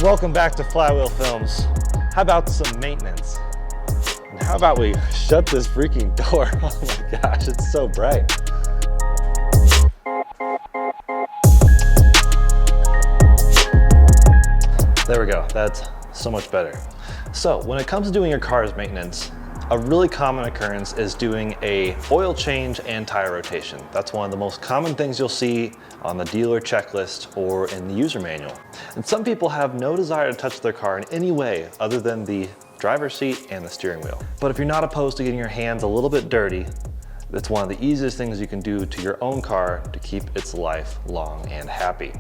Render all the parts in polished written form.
Welcome back to Flywheel Films. How about some maintenance? And how about we shut this freaking door? Oh my gosh, it's so bright. There we go, that's so much better. So when it comes to doing your car's maintenance, a really common occurrence is doing a oil change and tire rotation. That's one of the most common things you'll see on the dealer checklist or in the user manual. And some people have no desire to touch their car in any way other than the driver's seat and the steering wheel. But if you're not opposed to getting your hands a little bit dirty, it's one of the easiest things you can do to your own car to keep its life long and happy.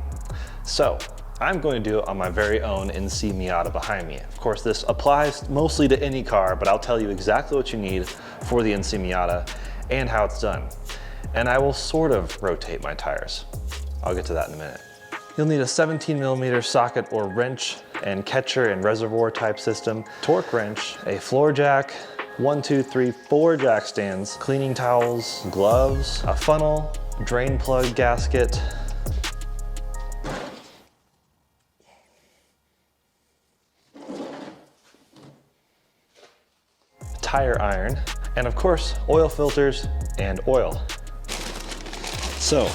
So I'm going to do it on my very own NC Miata behind me. Of course, this applies mostly to any car, but I'll tell you exactly what you need for the NC Miata and how it's done. And I will sort of rotate my tires. I'll get to that in a minute. You'll need a 17mm socket or wrench and catcher and reservoir type system, torque wrench, a floor jack, 1, 2, 3, 4 jack stands, cleaning towels, gloves, a funnel, drain plug gasket, tire iron, and of course, oil filters and oil. So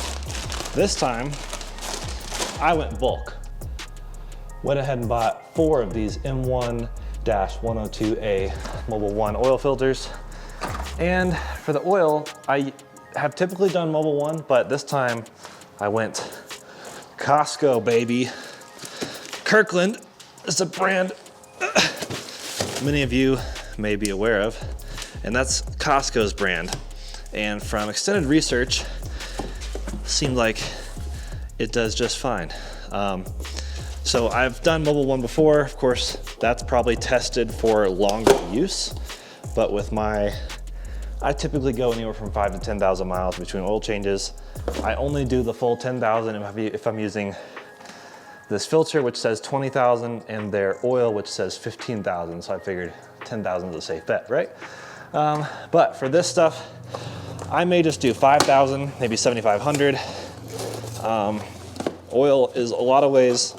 this time, I went bulk. Went ahead and bought 4 of these M1-102A Mobil 1 oil filters. And for the oil, I have typically done Mobil 1, but this time I went Costco, baby. Kirkland is a brand many of you may be aware of, and that's Costco's brand. And from extended research, seemed like it does just fine. So I've done Mobil 1 before. Of course, that's probably tested for longer use, but with I typically go anywhere from 5,000 to 10,000 miles between oil changes. I only do the full 10,000 if I'm using this filter, which says 20,000, and their oil, which says 15,000. So I figured 10,000 is a safe bet, right? But for this stuff, I may just do 5,000, maybe 7,500. Oil is a lot of ways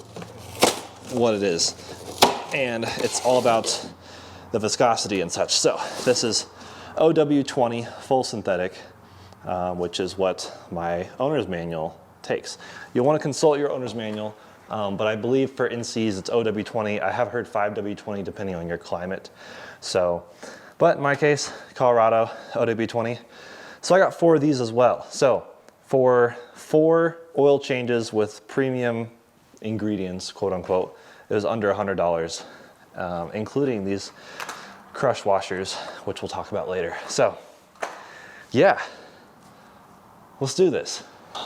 what it is, and it's all about the viscosity and such. So this is OW20 full synthetic, which is what my owner's manual takes. You'll want to consult your owner's manual. But I believe for NCs it's OW20. I have heard 5W20 depending on your climate. So, but in my case, Colorado, OW20. So I got 4 of these as well. So for 4 oil changes with premium ingredients, quote unquote, it was under $100, including these crush washers, which we'll talk about later. So yeah, let's do this.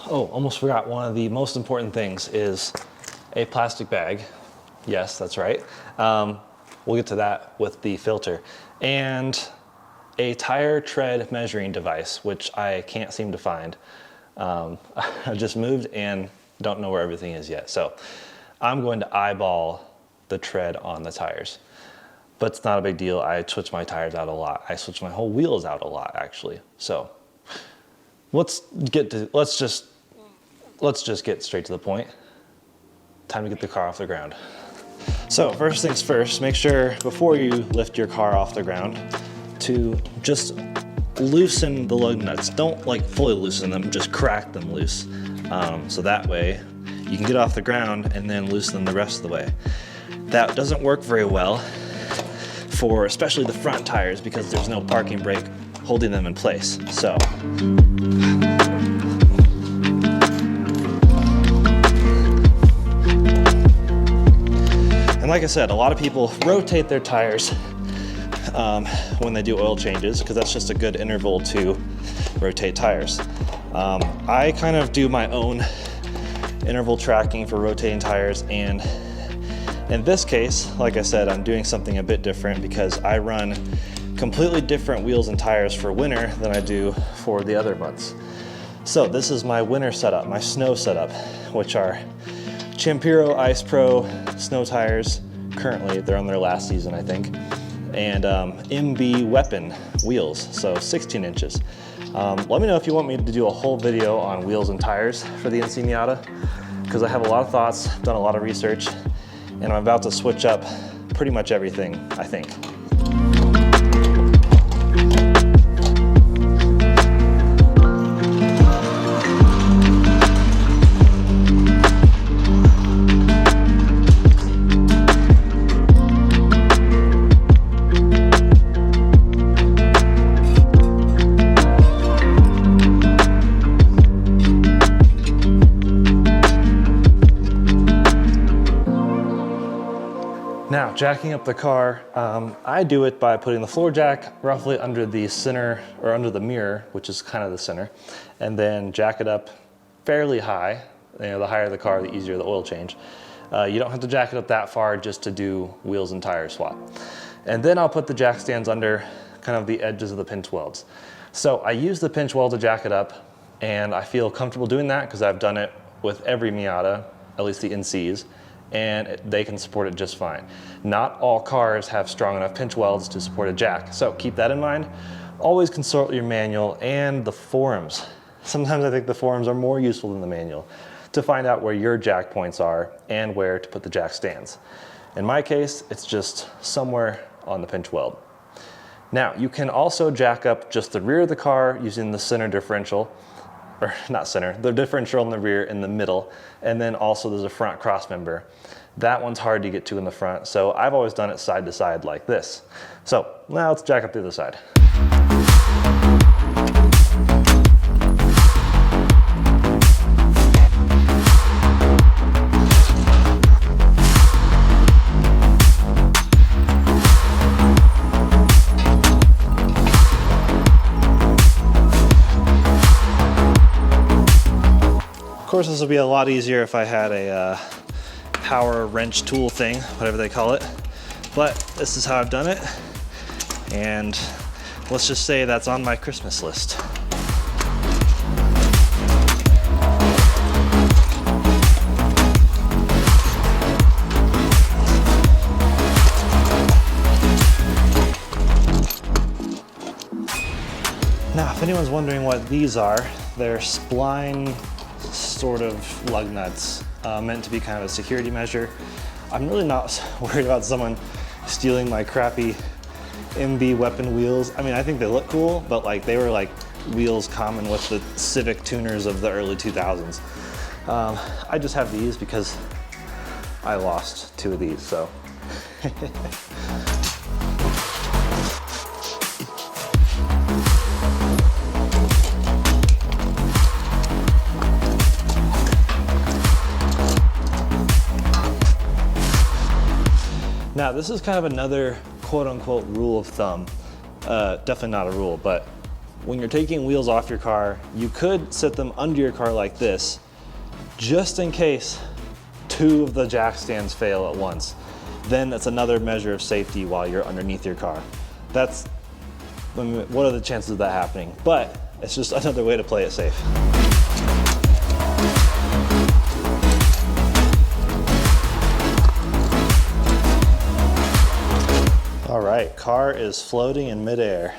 Oh, almost forgot, one of the most important things is a plastic bag. Yes, that's right. We'll get to that with the filter. And a tire tread measuring device, which I can't seem to find. I just moved and don't know where everything is yet. So I'm going to eyeball the tread on the tires. But it's not a big deal. I switch my tires out a lot. I switch my whole wheels out a lot, actually. So let's just get straight to the point. Time to get the car off the ground. So first things first, make sure before you lift your car off the ground to just loosen the lug nuts. Don't like fully loosen them, just crack them loose. So that way you can get off the ground and then loosen them the rest of the way. That doesn't work very well for especially the front tires because there's no parking brake holding them in place. So and like I said, a lot of people rotate their tires when they do oil changes because that's just a good interval to rotate tires. I kind of do my own interval tracking for rotating tires, and in this case, like I said, I'm doing something a bit different because I run completely different wheels and tires for winter than I do for the other months. So this is my winter setup, my snow setup, which are Champiro Ice Pro snow tires. Currently, they're on their last season, I think. And MB Weapon wheels, so 16 inches. Let me know if you want me to do a whole video on wheels and tires for the NC Miata, because I have a lot of thoughts, done a lot of research, And I'm about to switch up pretty much everything, I think. Now, jacking up the car, I do it by putting the floor jack roughly under the center, or under the mirror, which is kind of the center, and then jack it up fairly high. You know, the higher the car, the easier the oil change. You don't have to jack it up that far just to do wheels and tire swap. And then I'll put the jack stands under kind of the edges of the pinch welds. So I use the pinch weld to jack it up, and I feel comfortable doing that because I've done it with every Miata, at least the NCs, and they can support it just fine. Not all cars have strong enough pinch welds to support a jack, so keep that in mind. Always consult your manual and the forums. Sometimes I think the forums are more useful than the manual to find out where your jack points are and where to put the jack stands. In my case, it's just somewhere on the pinch weld. Now, you can also jack up just the rear of the car using the center differential, or not center, the differential in the rear in the middle, and then also there's a front cross member. That one's hard to get to in the front, so I've always done it side to side like this. So now let's jack up the other side. Of course, this will be a lot easier if I had a power wrench tool thing, whatever they call it. But this is how I've done it. And let's just say that's on my Christmas list. Now, if anyone's wondering what these are, they're spline sort of lug nuts, meant to be kind of a security measure. I'm really not worried about someone stealing my crappy MB weapon wheels. I mean, I think they look cool, but like they were like wheels common with the Civic tuners of the early 2000s. I just have these because I lost 2 of these, so. Now, this is kind of another quote-unquote rule of thumb. Definitely not a rule, but when you're taking wheels off your car, you could set them under your car like this, just in case 2 of the jack stands fail at once. Then that's another measure of safety while you're underneath your car. That's, I mean, what are the chances of that happening? But it's just another way to play it safe. All right, car is floating in midair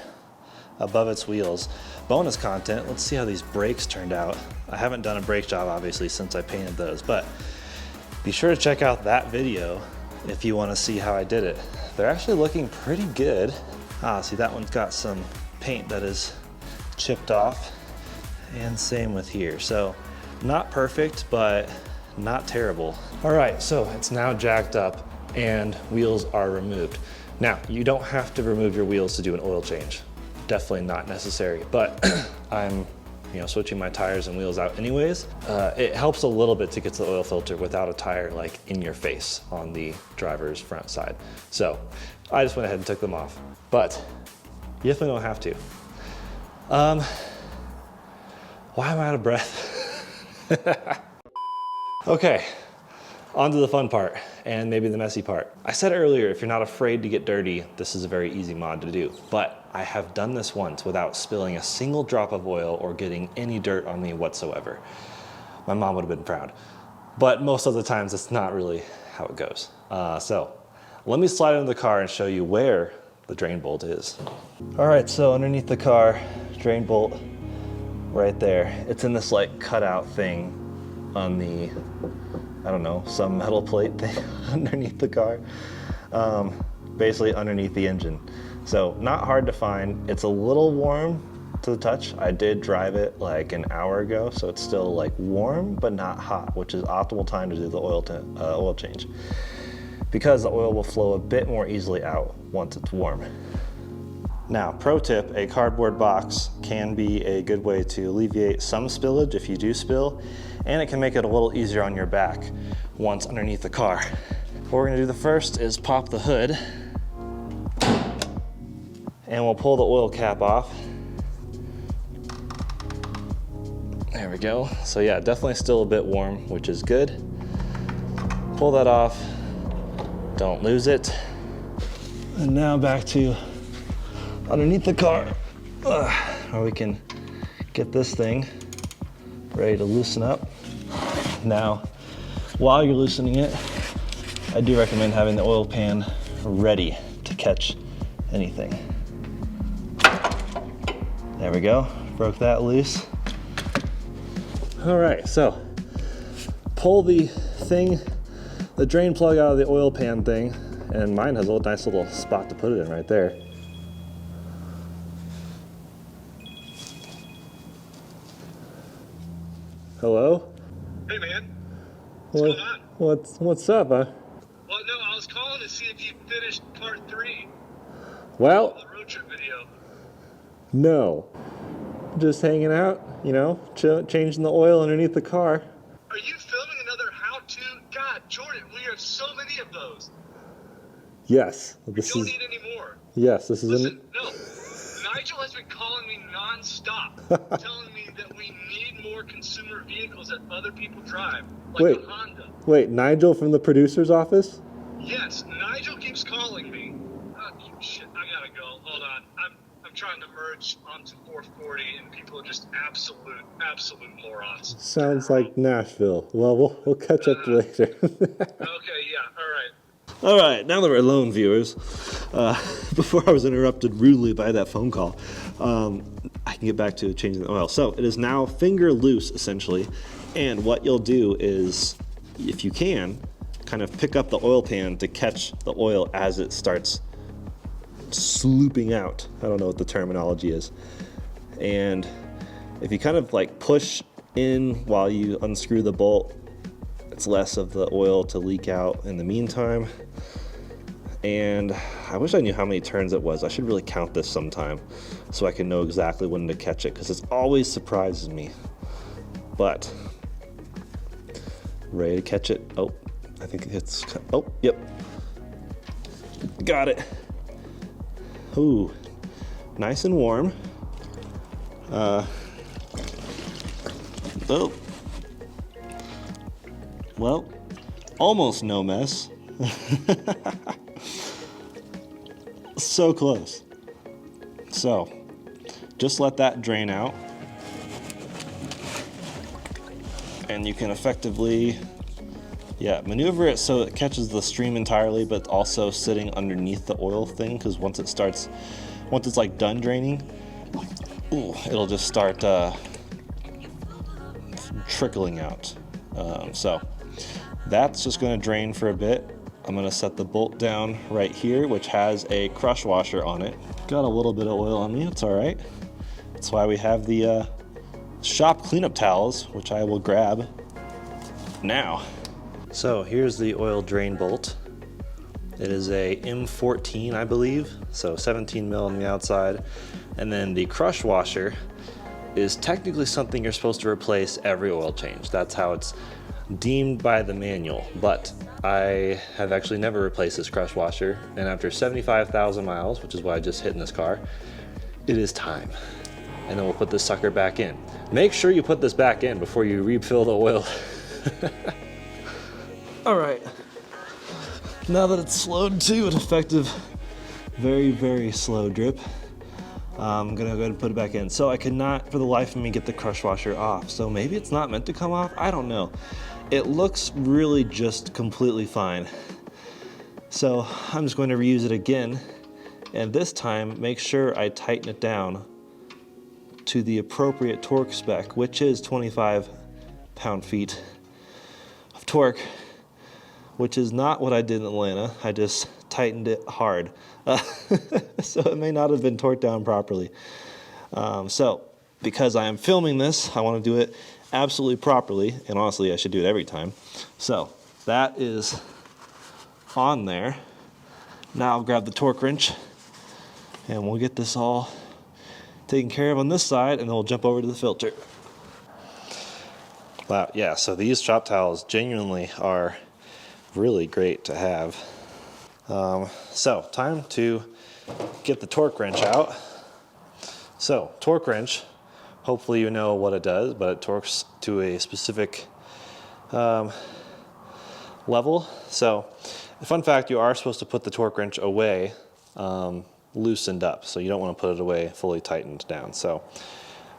above its wheels. Bonus content, let's see how these brakes turned out. I haven't done a brake job, obviously, since I painted those, but be sure to check out that video if you want to see how I did it. They're actually looking pretty good. See, that one's got some paint that is chipped off, and same with here. So not perfect, but not terrible. All right, so it's now jacked up and wheels are removed. Now, you don't have to remove your wheels to do an oil change. Definitely not necessary, but I'm switching my tires and wheels out anyways. It helps a little bit to get to the oil filter without a tire like in your face on the driver's front side. So I just went ahead and took them off, but you definitely don't have to. Why am I out of breath? Okay, on to the fun part, and maybe the messy part. I said earlier, if you're not afraid to get dirty, this is a very easy mod to do. But I have done this once without spilling a single drop of oil or getting any dirt on me whatsoever. My mom would have been proud. But most of the times, it's not really how it goes. So let me slide into the car and show you where the drain bolt is. All right, so underneath the car, drain bolt right there. It's in this like cutout thing on the I don't know, some metal plate thing underneath the car, basically underneath the engine. So not hard to find. It's a little warm to the touch. I did drive it like an hour ago, so it's still like warm but not hot, which is optimal time to do the oil change, because the oil will flow a bit more easily out once it's warm. Now, pro tip, a cardboard box can be a good way to alleviate some spillage if you do spill, and it can make it a little easier on your back once underneath the car. What we're gonna do the first is pop the hood, and we'll pull the oil cap off. There we go. So yeah, definitely still a bit warm, which is good. Pull that off, don't lose it. And now back to underneath the car, where we can get this thing ready to loosen up. Now, while you're loosening it, I do recommend having the oil pan ready to catch anything. There we go, broke that loose. All right, so pull the thing, the drain plug out of the oil pan thing, and mine has a nice little spot to put it in right there. Hello? Hey man, what's going on? What's up, huh? Well, no, I was calling to see if you finished part 3 Well, of the road trip video. no. Just hanging out, you know, changing the oil underneath the car. Are you filming another how-to? God, Jordan, we have so many of those. Yes, We don't need any more. Yes, this is. Listen, no, Nigel has been calling me non-stop, telling me that we need more consumer vehicles that other people drive, like a Honda. Wait, Nigel from the producer's office? Yes, Nigel keeps calling me. Shit, I gotta go. Hold on. I'm trying to merge onto 440, and people are just absolute morons. Sounds like Nashville. Well, we'll catch up later. Okay, yeah, all right. All right, now that we're alone, viewers, before I was interrupted rudely by that phone call, I can get back to changing the oil. So it is now finger loose, essentially, and what you'll do is, if you can, kind of pick up the oil pan to catch the oil as it starts slooping out. I don't know what the terminology is. And if you kind of like push in while you unscrew the bolt, it's less of the oil to leak out in the meantime. And I wish I knew how many turns it was. I should really count this sometime so I can know exactly when to catch it, because it always surprises me. But ready to catch it. Oh, I think it's, oh, yep. Got it. Ooh, nice and warm. Oh. Well, almost no mess. So close. So, just let that drain out. And you can effectively, maneuver it so it catches the stream entirely, but also sitting underneath the oil thing, because once it's like done draining, it'll just start trickling out. So that's just going to drain for a bit. I'm going to set the bolt down right here, which has a crush washer on it. Got a little bit of oil on me, it's all right. That's why we have the shop cleanup towels, which I will grab now. So here's the oil drain bolt. It is a M14, I believe, so 17 mil on the outside. And then the crush washer is technically something you're supposed to replace every oil change. That's how it's deemed by the manual, but I have actually never replaced this crush washer, and after 75,000 miles, which is what I just hit in this car, it is time. And then we'll put this sucker back in. Make sure you put this back in before you refill the oil. All right, now that it's slowed to an effective, very, very slow drip, I'm gonna go ahead and put it back in. So I could not, for the life of me, get the crush washer off. So maybe it's not meant to come off, I don't know. It looks really just completely fine. So I'm just going to reuse it again. And this time, make sure I tighten it down to the appropriate torque spec, which is 25 pound-feet of torque. torque, which is not what I did in Atlanta. I just tightened it hard. So it may not have been torqued down properly. So because I am filming this, I want to do it absolutely properly, and honestly I should do it every time. So that is on there. Now I'll grab the torque wrench and we'll get this all taken care of on this side, and then we'll jump over to the filter. Wow, yeah, so these shop towels genuinely are really great to have. So time to get the torque wrench out. So torque wrench, hopefully you know what it does, but it torques to a specific level. So the fun fact, you are supposed to put the torque wrench away loosened up, so you don't want to put it away fully tightened down. So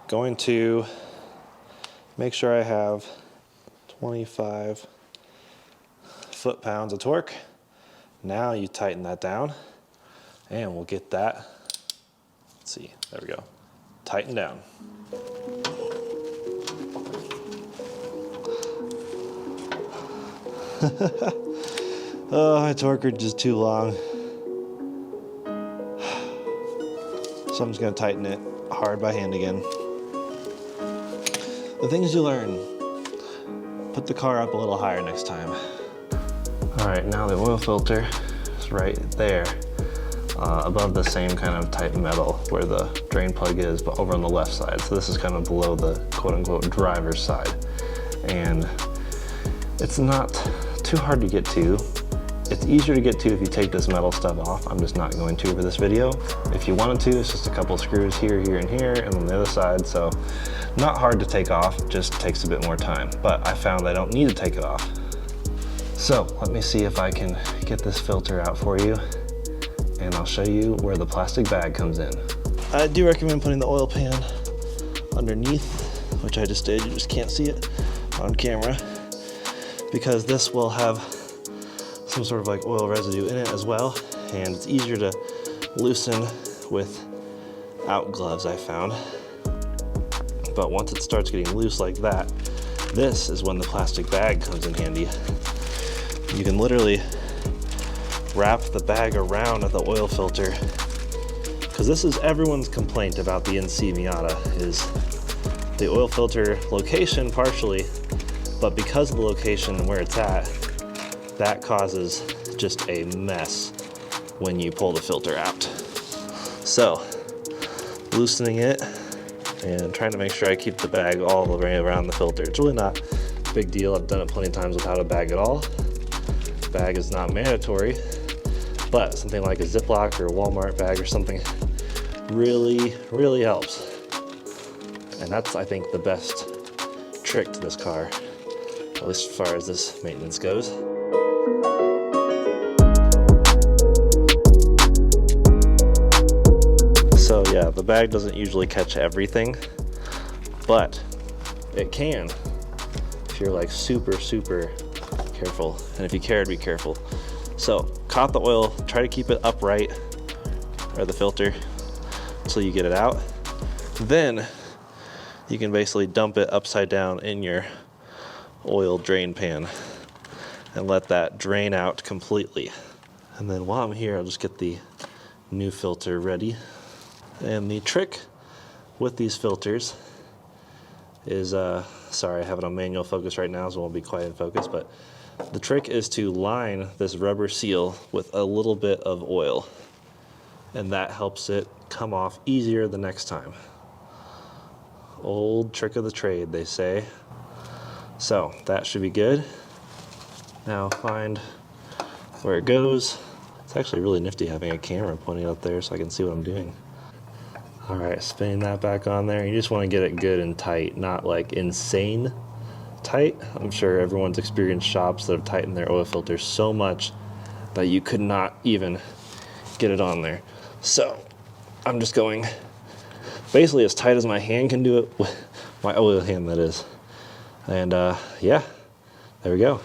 going to make sure I have 25 foot-pounds of torque. Now you tighten that down, and we'll get that, let's see, there we go, tighten down. Oh, my torque wrench is too long. So I'm just gonna tighten it hard by hand again. The things you learn. Put the car up a little higher next time. All right, now the oil filter is right there, above the same kind of type metal where the drain plug is, but over on the left side. So this is kind of below the quote-unquote driver's side. And it's not too hard to get to. It's easier to get to if you take this metal stub off. I'm just not going to for this video. If you wanted to, it's just a couple screws here, here, and here, and on the other side. So not hard to take off, just takes a bit more time. But I found I don't need to take it off. So let me see if I can get this filter out for you, and I'll show you where the plastic bag comes in. I do recommend putting the oil pan underneath, which I just did. You just can't see it on camera, because this will have some sort of like oil residue in it as well, and it's easier to loosen without gloves, I found. But once it starts getting loose like that, this is when the plastic bag comes in handy. You can literally wrap the bag around the oil filter, because this is everyone's complaint about the NC Miata, is the oil filter location partially, but because of the location and where it's at, that causes just a mess when you pull the filter out. So loosening it and trying to make sure I keep the bag all the way around the filter. It's really not a big deal. I've done it plenty of times without a bag at all. Bag is not mandatory, but something like a Ziploc or a Walmart bag or something really, really helps. And that's, I think, the best trick to this car, at least as far as this maintenance goes. So yeah, the bag doesn't usually catch everything, but it can if you're like super, super careful. And if you care to be careful. So caught the oil, try to keep it upright, or the filter, until you get it out. Then you can basically dump it upside down in your oil drain pan and let that drain out completely. And then while I'm here, I'll just get the new filter ready. And the trick with these filters is, sorry, I have it on manual focus right now, so it won't be quite in focus, but the trick is to line this rubber seal with a little bit of oil, and that helps it come off easier the next time. Old trick of the trade, they say. So that should be good. Now find where it goes. It's actually really nifty having a camera pointing out there so I can see what I'm doing. All right, spinning that back on there. You just want to get it good and tight, not like insane tight. I'm sure everyone's experienced shops that have tightened their oil filters so much that you could not even get it on there. So I'm just going basically as tight as my hand can do it, with my oil hand that is. And yeah, there we go.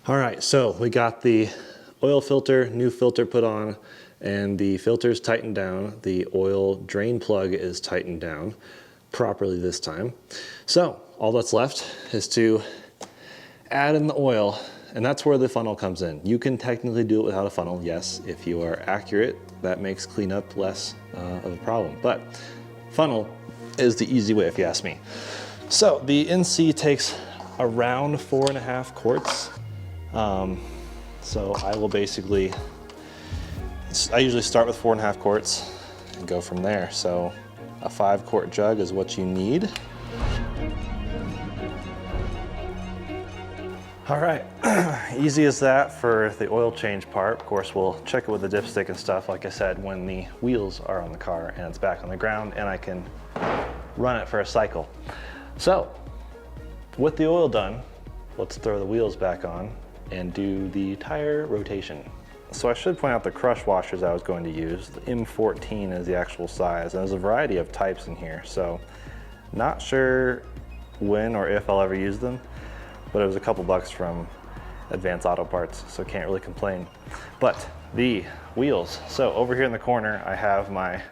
All right, so we got the oil filter, new filter put on, and the filter's tightened down. The oil drain plug is tightened down properly this time. So all that's left is to add in the oil, and that's where the funnel comes in. You can technically do it without a funnel, yes. If you are accurate, that makes cleanup less of a problem. But funnel is the easy way if you ask me. So the NC takes around 4.5 quarts. So I will basically, I usually start with 4.5 quarts and go from there. So a 5-quart jug is what you need. All right, easy as that for the oil change part. Of course, we'll check it with the dipstick and stuff, like I said, when the wheels are on the car and it's back on the ground and I can run it for a cycle. So, with the oil done, let's throw the wheels back on and do the tire rotation. So I should point out the crush washers I was going to use. The M14 is the actual size, and there's a variety of types in here. So, not sure when or if I'll ever use them, but it was a couple bucks from Advanced Auto Parts, so can't really complain. But the wheels. So over here in the corner, I have my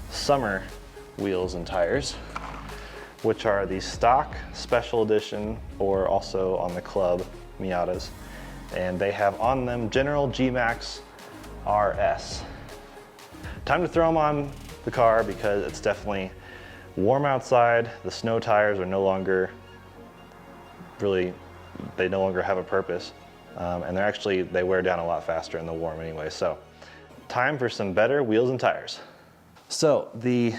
summer wheels and tires, which are the stock special edition, or also on the club Miatas. And they have on them General G-Max RS. Time to throw them on the car because it's definitely warm outside. The snow tires are no longer they no longer have a purpose. And they wear down a lot faster in the warm anyway. So time for some better wheels and tires. So the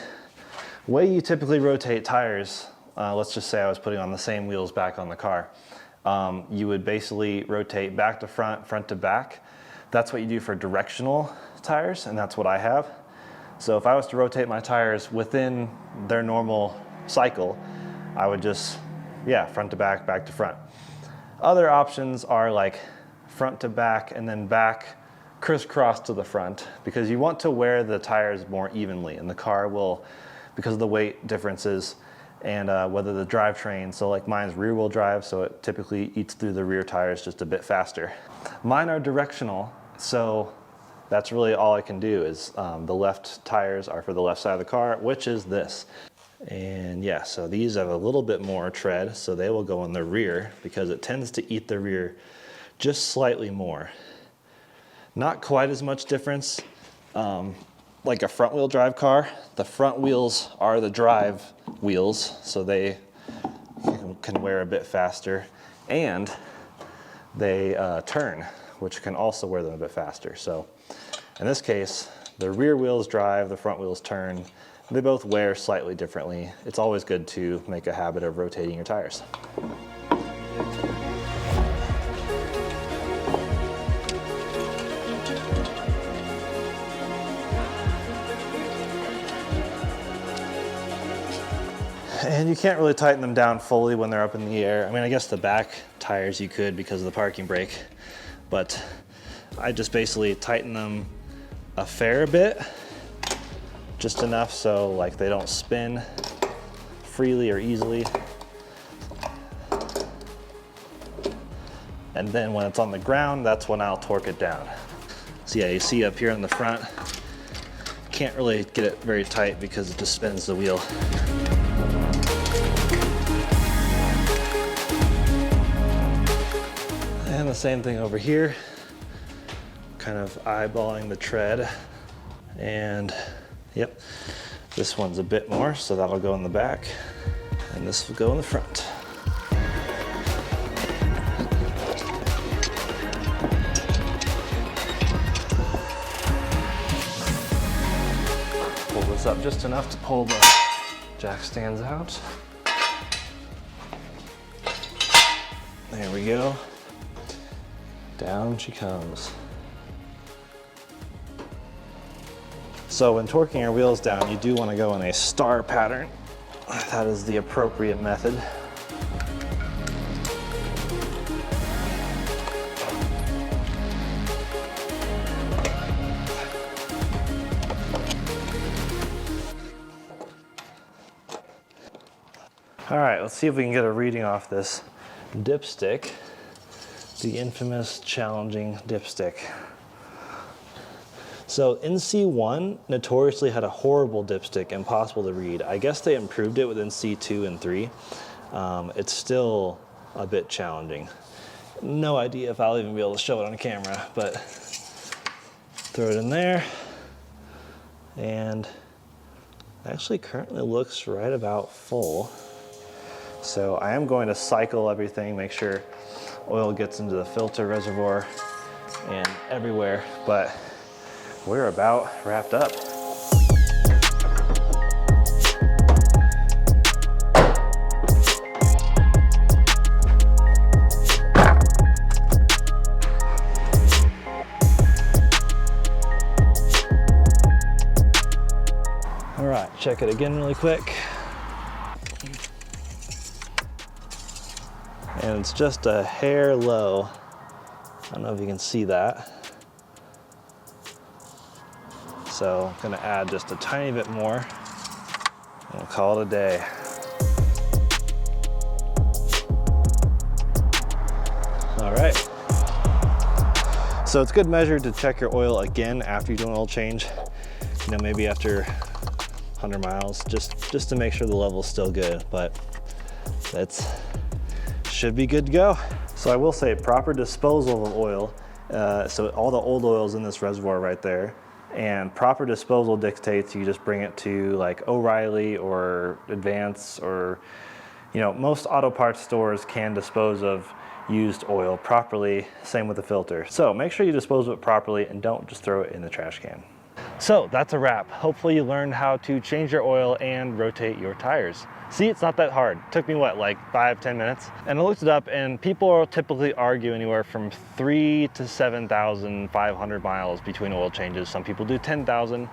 way you typically rotate tires, let's just say I was putting on the same wheels back on the car. You would basically rotate back to front, front to back. That's what you do for directional tires, and that's what I have. So if I was to rotate my tires within their normal cycle, I would just, front to back, back to front. Other options are like front to back and then back crisscross to the front, because you want to wear the tires more evenly, and the car will, because of the weight differences and whether the drivetrain, so like mine's rear wheel drive, so it typically eats through the rear tires just a bit faster. Mine are directional, so that's really all I can do is the left tires are for the left side of the car, which is this. And yeah, so these have a little bit more tread, so they will go in the rear because it tends to eat the rear just slightly more. Not quite as much difference. Like a front wheel drive car, the front wheels are the drive wheels, so they can wear a bit faster, and they turn, which can also wear them a bit faster. So in this case, the rear wheels drive, the front wheels turn. They both wear slightly differently. It's always good to make a habit of rotating your tires. And you can't really tighten them down fully when they're up in the air. I mean, I guess the back tires you could because of the parking brake, but I just basically tighten them a fair bit, just enough so like they don't spin freely or easily. And then when it's on the ground, that's when I'll torque it down. So yeah, you see up here in the front, can't really get it very tight because it just spins the wheel. And the same thing over here, kind of eyeballing the tread. And yep, this one's a bit more, so that'll go in the back, and this will go in the front. Pull this up just enough to pull the jack stands out. There we go. Down she comes. So when torquing your wheels down, you do want to go in a star pattern. That is the appropriate method. All right, let's see if we can get a reading off this dipstick, the infamous challenging dipstick. So NC1 notoriously had a horrible dipstick, impossible to read. I guess they improved it with NC2 and 3. It's still a bit challenging. No idea if I'll even be able to show it on camera, but throw it in there. And actually currently looks right about full. So I am going to cycle everything, make sure oil gets into the filter reservoir and everywhere, but we're about wrapped up. All right, check it again really quick. And it's just a hair low. I don't know if you can see that. So I'm gonna add just a tiny bit more and we'll call it a day. All right. So it's good measure to check your oil again after you do an oil change. You know, maybe after 100 miles, just to make sure the level's still good, but that's should be good to go. So I will say proper disposal of oil. So all the old oil's in this reservoir right there, and proper disposal dictates you just bring it to like O'Reilly or Advance, or you know, most auto parts stores can dispose of used oil properly. Same with the filter. So make sure you dispose of it properly and don't just throw it in the trash can. So that's a wrap. Hopefully you learned how to change your oil and rotate your tires. See, it's not that hard. It took me what, like 5-10 minutes? And I looked it up, and people typically argue anywhere from 3,000 to 7,500 miles between oil changes. Some people do 10,000.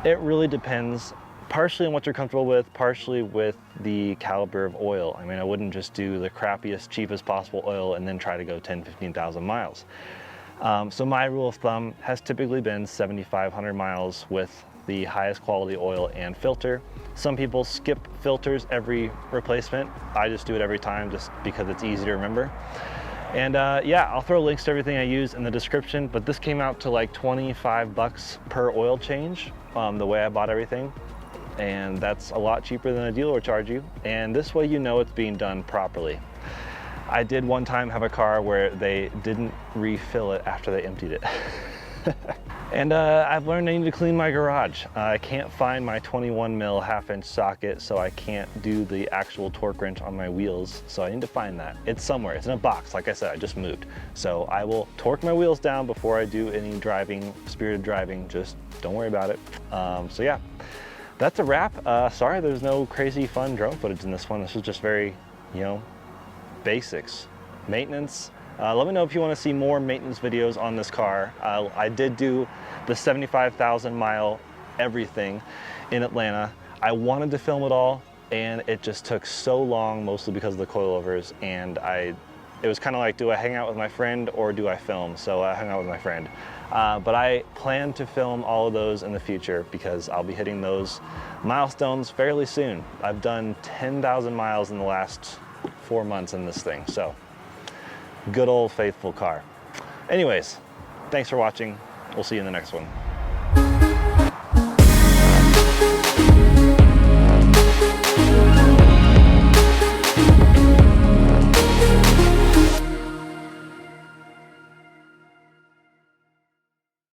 It really depends, partially on what you're comfortable with, partially with the caliber of oil. I mean, I wouldn't just do the crappiest, cheapest possible oil and then try to go 10,000, 15,000 miles. So my rule of thumb has typically been 7,500 miles with the highest quality oil and filter. Some people skip filters every replacement. I just do it every time just because it's easy to remember. And yeah, I'll throw links to everything I use in the description, but this came out to like 25 bucks per oil change, the way I bought everything. And that's a lot cheaper than a dealer will charge you. And this way you know it's being done properly. I did one time have a car where they didn't refill it after they emptied it. And I've learned I need to clean my garage. I can't find my 21 mil 1/2 inch socket, so I can't do the actual torque wrench on my wheels. So I need to find that. It's somewhere, it's in a box. Like I said, I just moved. So I will torque my wheels down before I do any driving, spirited driving. Just don't worry about it. So yeah, that's a wrap. Sorry there's no crazy fun drone footage in this one. This was just very, you know, basics, maintenance. Let me know if you want to see more maintenance videos on this car. I did do the 75,000 mile everything in Atlanta. I wanted to film it all, and it just took so long, mostly because of the coilovers. And it was kind of like, do I hang out with my friend or do I film? So I hung out with my friend. But I plan to film all of those in the future because I'll be hitting those milestones fairly soon. I've done 10,000 miles in the last 4 months in this thing. So good old faithful car. Anyways, thanks for watching. We'll see you in the next one.